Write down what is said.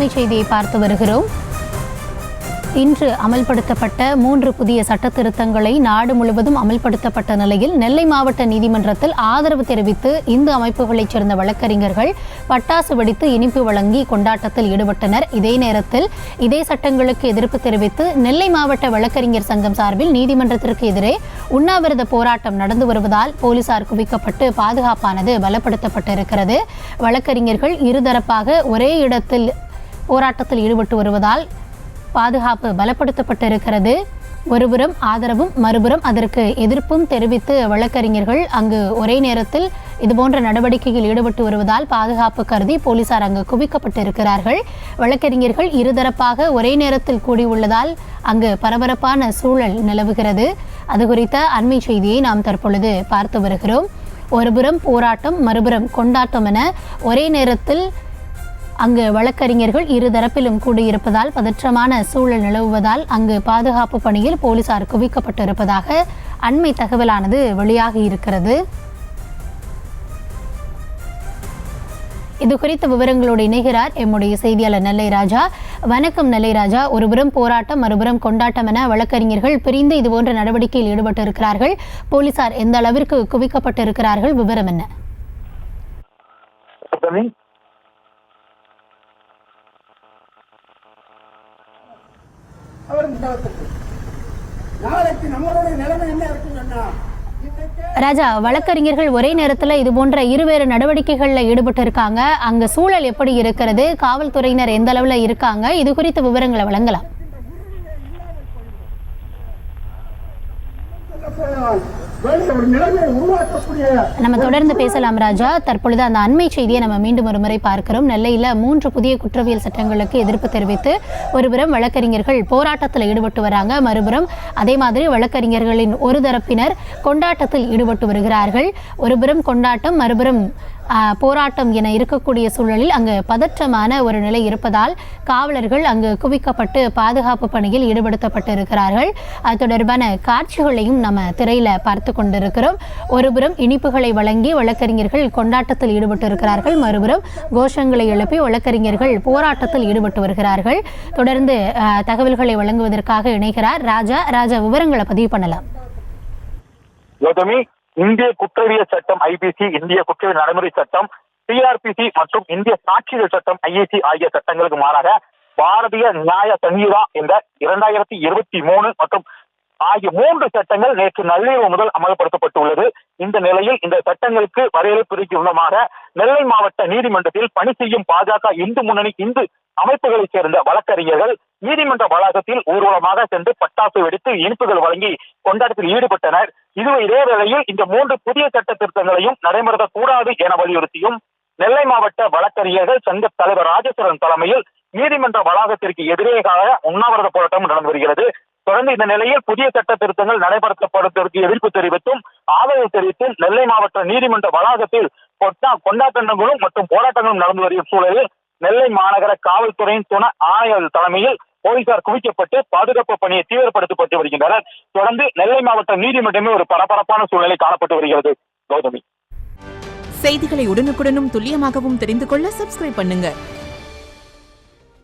அண்மை செய்தியை பார்த்து வருகிறோம். இன்று அமல்படுத்தப்பட்ட 3 புதிய சட்ட திருத்தங்களை நாடு முழுவதும் அமல்படுத்தப்பட்ட நிலையில் நெல்லை மாவட்ட நீதிமன்றத்தில் ஆதரவு தெரிவித்து இந்து அமைப்புகளைச் சேர்ந்த வழக்கறிஞர்கள் பட்டாசு வெடித்து இனிப்பு வழங்கி கொண்டாட்டத்தில் ஈடுபட்டனர். இதே நேரத்தில் இதே சட்டங்களுக்கு எதிர்ப்பு தெரிவித்து நெல்லை மாவட்ட வழக்கறிஞர் சங்கம் சார்பில் நீதிமன்றத்திற்கு எதிரே உண்ணாவிரத போராட்டம் நடந்து வருவதால் போலீசார் குவிக்கப்பட்டு பாதுகாப்பானது பலப்படுத்தப்பட்டிருக்கிறது. வழக்கறிஞர்கள் இருதரப்பாக ஒரே இடத்தில் போராட்டத்தில் ஈடுபட்டு வருவதால் பாதுகாப்பு பலப்படுத்தப்பட்டிருக்கிறது. ஒருபுறம் ஆதரவும் மறுபுறம் அதற்கு எதிர்ப்பும் தெரிவித்து வழக்கறிஞர்கள் அங்கு ஒரே நேரத்தில் இதுபோன்ற நடவடிக்கையில் ஈடுபட்டு வருவதால் பாதுகாப்பு கருதி போலீசார் அங்கு குவிக்கப்பட்டிருக்கிறார்கள். வழக்கறிஞர்கள் இருதரப்பாக ஒரே நேரத்தில் கூடியுள்ளதால் அங்கு பரபரப்பான சூழல் நிலவுகிறது. அது குறித்த அண்மை செய்தியை நாம் தற்பொழுது பார்த்து வருகிறோம். ஒருபுறம் போராட்டம் மறுபுறம் கொண்டாட்டம் என ஒரே நேரத்தில் அங்கு வழக்கறிஞர்கள் இருதரப்பிலும் கூடியிருப்பதால் பதற்றமான சூழல் நிலவுவதால் அங்கு பாதுகாப்பு பணியில் போலீசார் குவிக்கப்பட்டிருப்பதாக அண்மை தகவலானது வெளியாகி இருக்கிறது. இது குறித்த விவரங்களோடு இணைகிறார் எம்முடைய செய்தியாளர் நெல்லை ராஜா. வணக்கம் நெல்லை ராஜா. ஒருபுறம் போராட்டம் மறுபுறம் கொண்டாட்டம் என வழக்கறிஞர்கள் பிரிந்து இதுபோன்ற நடவடிக்கையில் ஈடுபட்டிருக்கிறார்கள். போலீசார் எந்த அளவிற்கு குவிக்கப்பட்டிருக்கிறார்கள், விவரம் என்ன? ராஜா, வழக்கறிஞர்கள் ஒரே நேரத்தில் இது போன்ற இருவேறு நடவடிக்கைகளில் ஈடுபட்டு இருக்காங்க. அங்க சூழல் எப்படி இருக்கிறது? காவல்துறையினர் எந்த அளவுல இருக்காங்க? இது குறித்த விவரங்களை வழங்கலாம். நம்ம தொடர்ந்து பேசலாம் ராஜா. தற்பொழுது அந்த அண்மை செய்தியை நம்ம மீண்டும் ஒரு முறை பார்க்கிறோம். நெல்லையில் 3 புதிய குற்றவியல் சட்டங்களுக்கு எதிர்ப்பு தெரிவித்து ஒருபுறம் வழக்கறிஞர்கள் போராட்டத்தில் ஈடுபட்டு வராங்க, மறுபுறம் அதே மாதிரி வழக்கறிஞர்களின் ஒரு தரப்பினர் கொண்டாட்டத்தில் ஈடுபட்டு வருகிறார்கள். ஒருபுறம் கொண்டாட்டம் மறுபுறம் போராட்டம் என இருக்கக்கூடிய சூழலில் அங்கு பதற்றமான ஒரு நிலை இருப்பதால் காவலர்கள் அங்கு குவிக்கப்பட்டு பாதுகாப்பு பணியில் ஈடுபடுத்தப்பட்டு இருக்கிறார்கள். அது தொடர்பான காட்சிகளையும் நம்ம திரையில பார்த்து கொண்டிருக்கிறோம். ஒருபுறம் இனிப்புகளை வழங்கி வழக்கறிஞர்கள் கொண்டாட்டத்தில் ஈடுபட்டு இருக்கிறார்கள், மறுபுறம் கோஷங்களை எழுப்பி வழக்கறிஞர்கள் போராட்டத்தில் ஈடுபட்டு வருகிறார்கள். தொடர்ந்து தகவல்களை வழங்குவதற்காக இணைகிறார் ராஜா. விவரங்களை பதிவு பண்ணலாம். இந்திய குற்றவியல் சட்டம் ஐபிசி, இந்திய குற்றவியல் நடைமுறை சட்டம் சிஆர்பிசி மற்றும் இந்திய சாட்சிகள் சட்டம் ஐஏசி ஆகிய சட்டங்களுக்கு மாறாக பாரதிய நியாய சங்கீதா என்ற 2023 மற்றும் ஆகிய 3 சட்டங்கள் நேற்று நள்ளிரவு முதல் அமல்படுத்தப்பட்டுள்ளது. இந்த நிலையில் இந்த சட்டங்களுக்கு வரவேற்பு விதமாக நெல்லை மாவட்ட நீதிமன்றத்தில் பணி செய்யும் பாஜக இந்து முன்னணி இந்து அமைப்புகளைச் சேர்ந்த வழக்கறிஞர்கள் நீதிமன்ற வளாகத்தில் ஊர்வலமாக சென்று பட்டாசு வெடித்து இனிப்புகள் வழங்கி கொண்டாட்டத்தில் ஈடுபட்டனர். இதே வேளையில் இந்த 3 புதிய சட்ட திருத்தங்களையும் நடைமுறைக்கூடாது என வலியுறுத்தியும் நெல்லை மாவட்ட வழக்கறிஞர்கள் சங்க தலைவர் ராஜேஸ்வரன் தலைமையில் நீதிமன்ற வளாகத்திற்கு எதிரேயாக உண்ணாவிரத போராட்டம் நடந்து வருகிறது. தொடர்ந்து இந்த நிலையில் புதிய சட்ட திருத்தங்கள் நடைபெறப்படுவதற்கு எதிர்ப்பு தெரிவித்தும் ஆதரவு தெரிவித்தும் நெல்லை மாவட்ட நீதிமன்ற வளாகத்தில் கொண்டாட்டங்களும் மற்றும் போராட்டங்களும் நடந்து வரும் சூழலில் நெல்லை மாநகர காவல்துறையின் துணை ஆணையர் தலைமையில் போலீசார் குவிக்கப்பட்டு பாதுகாப்பு பணியை தீவிரப்படுத்தப்பட்டு வருகின்றனர். தொடர்ந்து நெல்லை மாவட்ட நீதிமன்றமே ஒரு பரபரப்பான சூழ்நிலை காணப்பட்டு வருகிறது. கௌதமி, செய்திகளை உடனுக்குடனும் துல்லியமாகவும் தெரிந்து கொள்ள சப்ஸ்கிரைப் பண்ணுங்க.